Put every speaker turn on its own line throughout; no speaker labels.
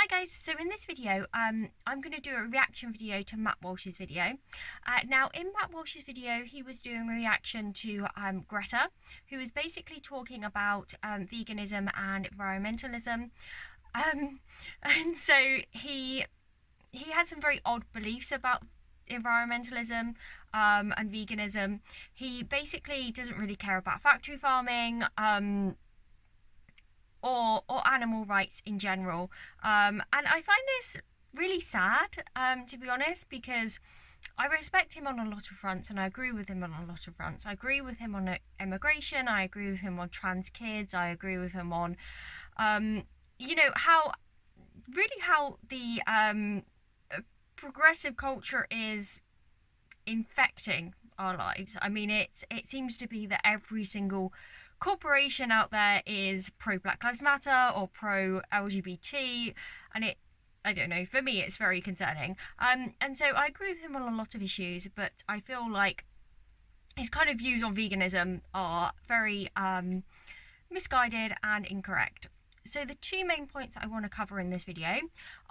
Hi guys, so in this video I'm going to do a reaction video to Mat Walsh's video. Now in Mat Walsh's video he was doing a reaction to Greta, who is basically talking about veganism and environmentalism. And so he had some very odd beliefs about environmentalism and veganism. He basically doesn't really care about factory farming or animal rights in general. And I find this really sad, to be honest, because I respect him on a lot of fronts and I agree with him on a lot of fronts. I agree with him on immigration, I agree with him on trans kids, I agree with him on, how the progressive culture is infecting our lives. I mean, it seems to be that every single corporation out there is pro Black Lives Matter or pro LGBT, and I don't know, for me it's very concerning. And so I agree with him on a lot of issues, but I feel like his kind of views on veganism are very misguided and incorrect. So the two main points that I want to cover in this video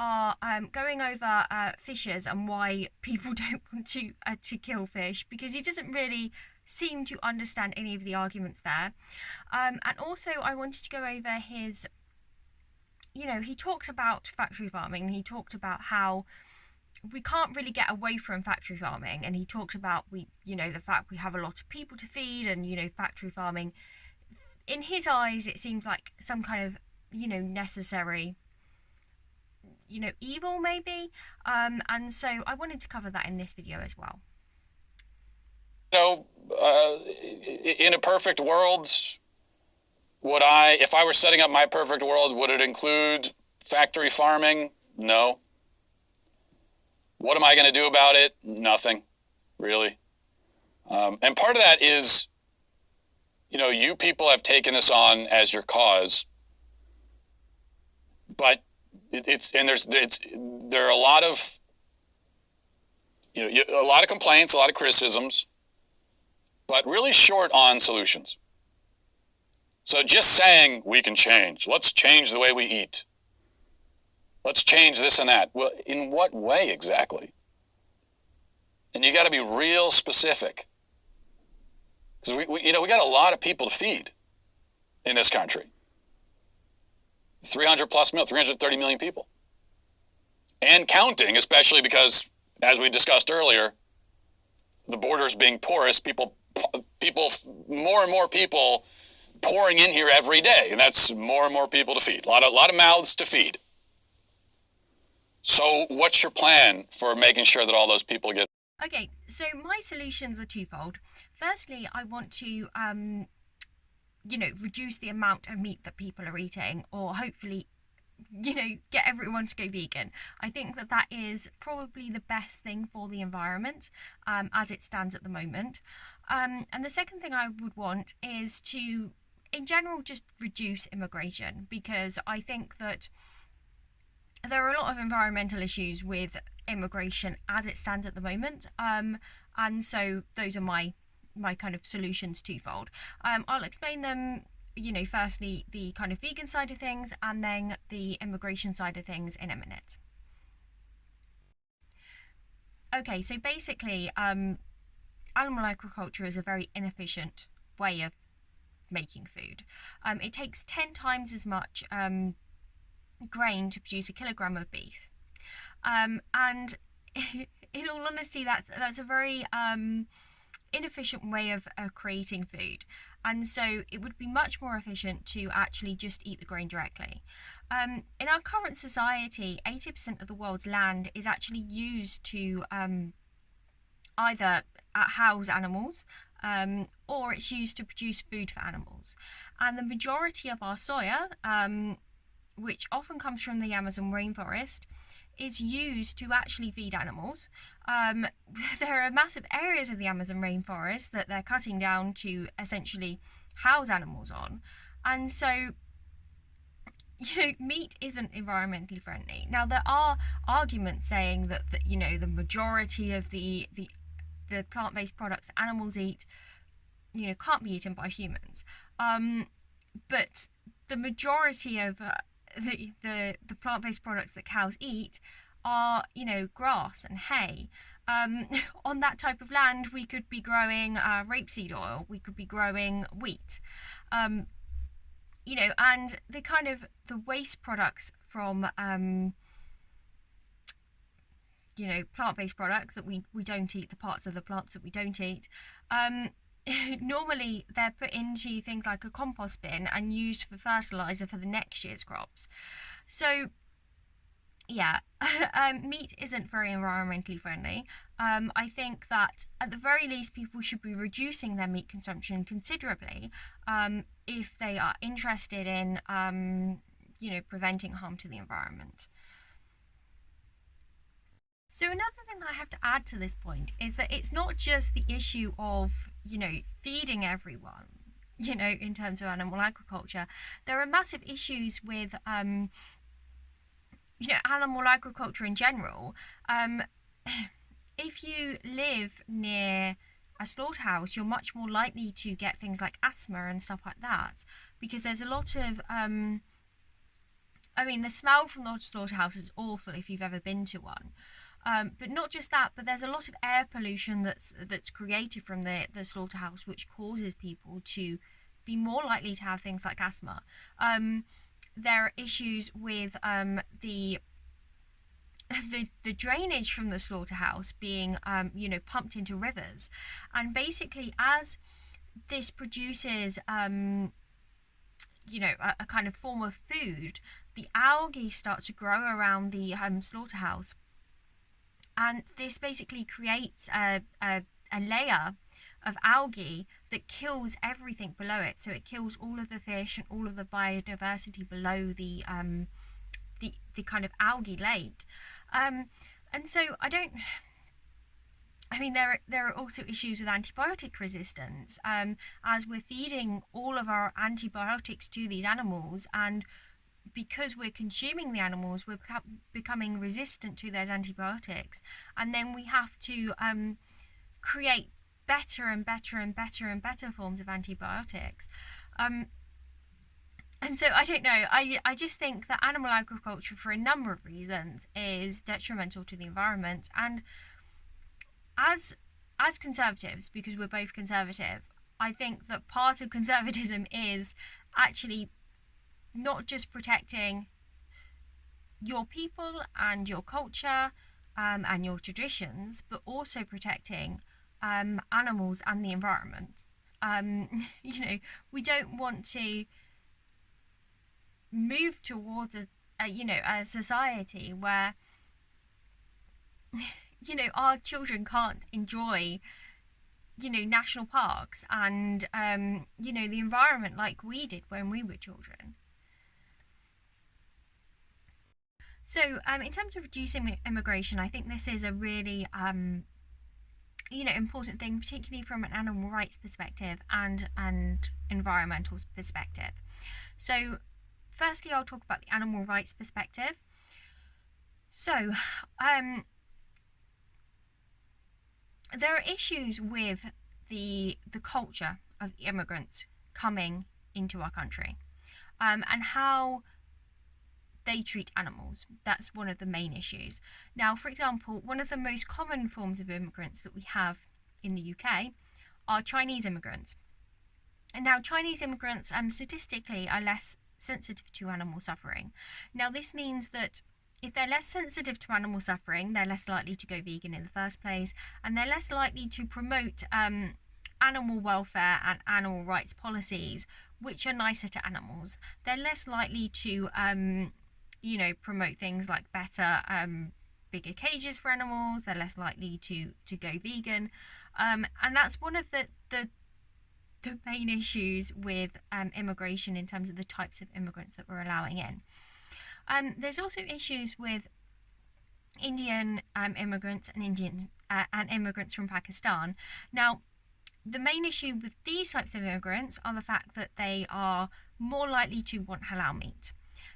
are going over fishers and why people don't want to kill fish, because he doesn't really seem to understand any of the arguments there. And also I wanted to go over his, he talked about factory farming, he talked about how we can't really get away from factory farming, and he talked about the fact we have a lot of people to feed, and factory farming, in his eyes it seems like some kind of necessary evil maybe, and so I wanted to cover that in this video as well.
In a perfect world, if I were setting up my perfect world, would it include factory farming? No. What am I going to do about it? Nothing, really. And part of that is, you people have taken this on as your cause, but there are a lot of, a lot of complaints, a lot of criticisms, but really short on solutions. So just saying we can change, let's change the way we eat, let's change this and that. Well, in what way exactly? And you got to be real specific, because we got a lot of people to feed in this country. 330 million people, and counting, especially because, as we discussed earlier, the borders being porous, more and more people pouring in here every day, and that's more and more people to feed. A lot of mouths to feed. So what's your plan for making sure that all those people get?
Okay, so my solutions are twofold. Firstly, I want to reduce the amount of meat that people are eating, or hopefully get everyone to go vegan. I think that is probably the best thing for the environment as it stands at the moment. And the second thing I would want is to, in general, just reduce immigration, because I think that there are a lot of environmental issues with immigration as it stands at the moment. And so those are my kind of solutions twofold. I'll explain them, firstly the kind of vegan side of things and then the immigration side of things in a minute. Okay, so basically animal agriculture is a very inefficient way of making food. It takes 10 times as much grain to produce a kilogram of beef, and in all honesty that's a very inefficient way of creating food, and so it would be much more efficient to actually just eat the grain directly. In our current society, 80% of the world's land is actually used to either house animals or it's used to produce food for animals, and the majority of our soya, which often comes from the Amazon rainforest, is used to actually feed animals. There are massive areas of the Amazon rainforest that they're cutting down to essentially house animals on, and so meat isn't environmentally friendly. Now there are arguments saying that the majority of the plant-based products animals eat can't be eaten by humans, but the majority of the plant-based products that cows eat are, grass and hay. On that type of land, we could be growing rapeseed oil, we could be growing wheat, um, and the waste products from plant-based products that we don't eat, the parts of the plants that we don't eat, um, normally they're put into things like a compost bin and used for fertilizer for the next year's crops. So yeah, meat isn't very environmentally friendly. I think that at the very least, people should be reducing their meat consumption considerably if they are interested in, preventing harm to the environment. So another thing that I have to add to this point is that it's not just the issue of, feeding everyone, in terms of animal agriculture. There are massive issues with, animal agriculture in general. If you live near a slaughterhouse, you're much more likely to get things like asthma and stuff like that because there's a lot of the smell from the slaughterhouse is awful if you've ever been to one. But not just that, but there's a lot of air pollution that's created from the slaughterhouse, which causes people to be more likely to have things like asthma. There are issues with the drainage from the slaughterhouse being pumped into rivers, and basically as this produces a kind of form of food, the algae start to grow around the slaughterhouse, and this basically creates a layer of algae that kills everything below it. So it kills all of the fish and all of the biodiversity below the kind of algae lake. And so there are also issues with antibiotic resistance, as we're feeding all of our antibiotics to these animals, and because we're consuming the animals, we're becoming resistant to those antibiotics, and then we have to create better and better and better and better forms of antibiotics. And so I don't know. I just think that animal agriculture, for a number of reasons, is detrimental to the environment. And as conservatives, because we're both conservative, I think that part of conservatism is actually not just protecting your people and your culture and your traditions, but also protecting animals and the environment. We don't want to move towards a society where our children can't enjoy national parks and the environment like we did when we were children. So in terms of reducing immigration, I think this is a really important thing, particularly from an animal rights perspective and environmental perspective. So firstly, I'll talk about the animal rights perspective. So there are issues with the culture of the immigrants coming into our country, and how they treat animals. That's one of the main issues. Now, for example, one of the most common forms of immigrants that we have in the UK are Chinese immigrants. And now Chinese immigrants statistically are less sensitive to animal suffering. Now this means that if they're less sensitive to animal suffering, they're less likely to go vegan in the first place, and they're less likely to promote animal welfare and animal rights policies which are nicer to animals. They're less likely to promote things like better bigger cages for animals. They're less likely to go vegan, and that's one of the main issues with immigration in terms of the types of immigrants that we're allowing in. There's also issues with Indian immigrants and immigrants from Pakistan. Now, the main issue with these types of immigrants are the fact that they are more likely to want halal meat.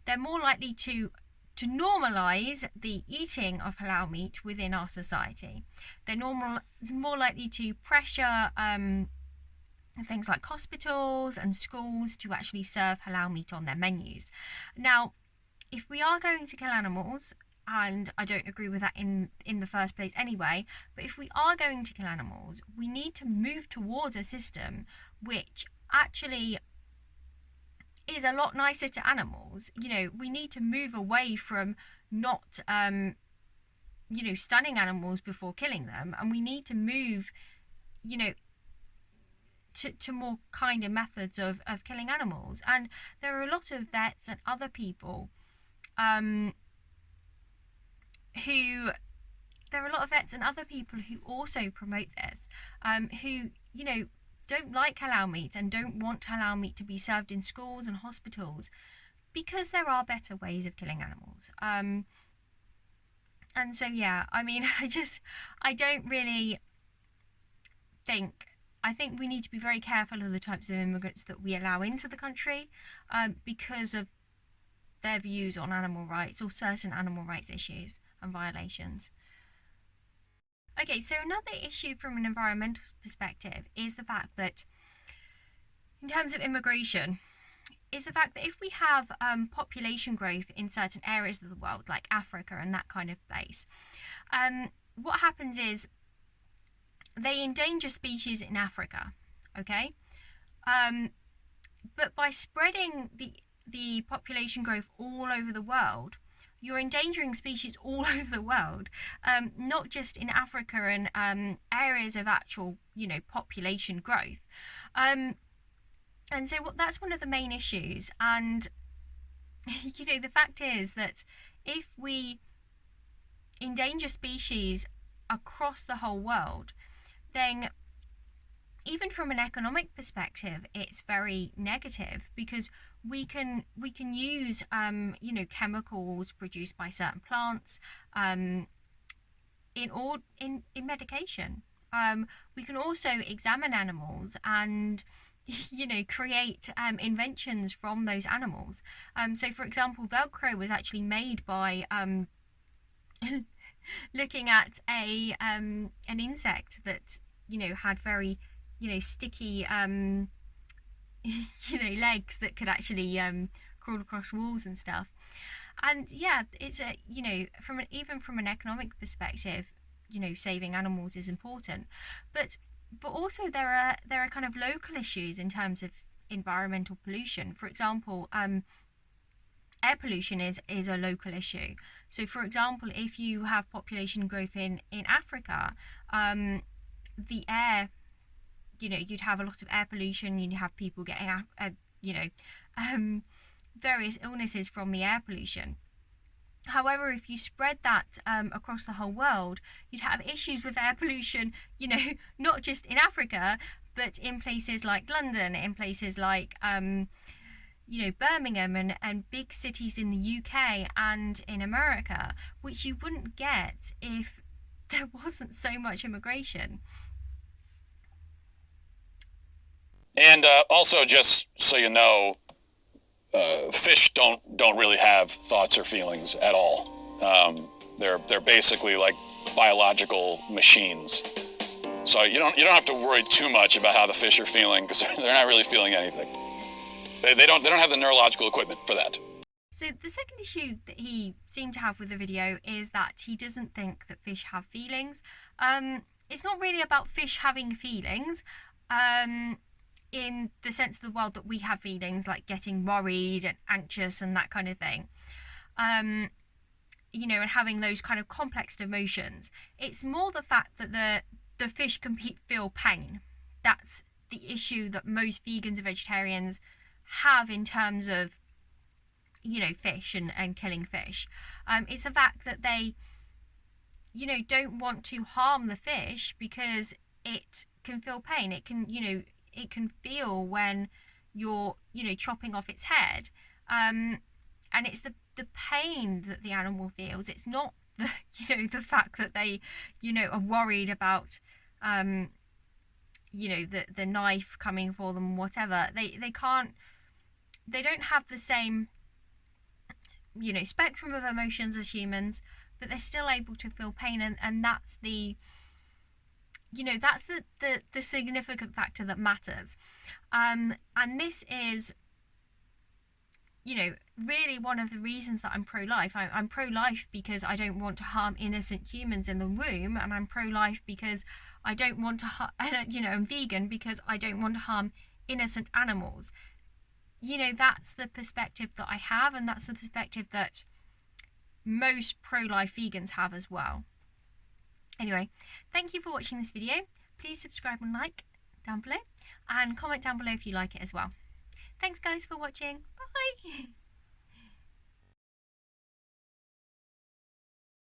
They're more likely to normalise the eating of halal meat within our society. They're more likely to pressure things like hospitals and schools to actually serve halal meat on their menus. Now, if we are going to kill animals, and I don't agree with that in the first place anyway, but if we are going to kill animals, we need to move towards a system which actually is a lot nicer to animals. We need to move away from not stunning animals before killing them, and we need to move you know to more kinder methods of killing animals. And there are a lot of vets and other people um who who also promote this, who don't like halal meat and don't want halal meat to be served in schools and hospitals, because there are better ways of killing animals. And so, yeah, I mean, I don't really think I think we need to be very careful of the types of immigrants that we allow into the country, because of their views on animal rights or certain animal rights issues and violations. Okay, so another issue from an environmental perspective is the fact that, in terms of immigration, is the fact that if we have population growth in certain areas of the world, like Africa and that kind of place, what happens is they endanger species in Africa, okay? But by spreading the population growth all over the world, you're endangering species all over the world, not just in Africa and areas of actual, population growth. And so that's one of the main issues. And, the fact is that if we endanger species across the whole world, then even from an economic perspective, it's very negative, because we can use chemicals produced by certain plants in medication. We can also examine animals and create inventions from those animals. So, for example, Velcro was actually made by looking at an insect that had very sticky legs that could actually crawl across walls and stuff. And yeah, it's even from an economic perspective, saving animals is important, but also there are kind of local issues in terms of environmental pollution. For example, air pollution is a local issue. So, for example, if you have population growth in Africa, the air, you'd have a lot of air pollution. You'd have people getting various illnesses from the air pollution. However, if you spread that across the whole world, you'd have issues with air pollution, not just in Africa, but in places like London, in places like Birmingham and big cities in the UK and in America, which you wouldn't get if there wasn't so much immigration.
And also, just so you know, fish don't really have thoughts or feelings at all. They're basically like biological machines. So you don't have to worry too much about how the fish are feeling, because they're not really feeling anything. They don't have the neurological equipment for that.
So the second issue that he seemed to have with the video is that he doesn't think that fish have feelings. It's not really about fish having feelings. In the sense of the world that we have feelings, like getting worried and anxious and that kind of thing, and having those kind of complex emotions. It's more the fact that the fish can feel pain. That's the issue that most vegans and vegetarians have in terms of fish and killing fish. It's the fact that they don't want to harm the fish because it can feel pain. It can feel when you're chopping off its head, and it's the pain that the animal feels. It's not the the fact that they are worried about the knife coming for them, whatever. They don't have the same spectrum of emotions as humans, but they're still able to feel pain, and that's the that's the significant factor that matters. And this is you know, really one of the reasons that I'm pro-life. I'm pro-life because I don't want to harm innocent humans in the womb, and I'm pro-life because I don't want to, you know, I'm vegan because I don't want to harm innocent animals. You know, that's the perspective that I have, and that's the perspective that most pro-life vegans have as well. Anyway, thank you for watching this video. Please subscribe and like down below, and comment down below if you like it as well. Thanks guys for watching. Bye!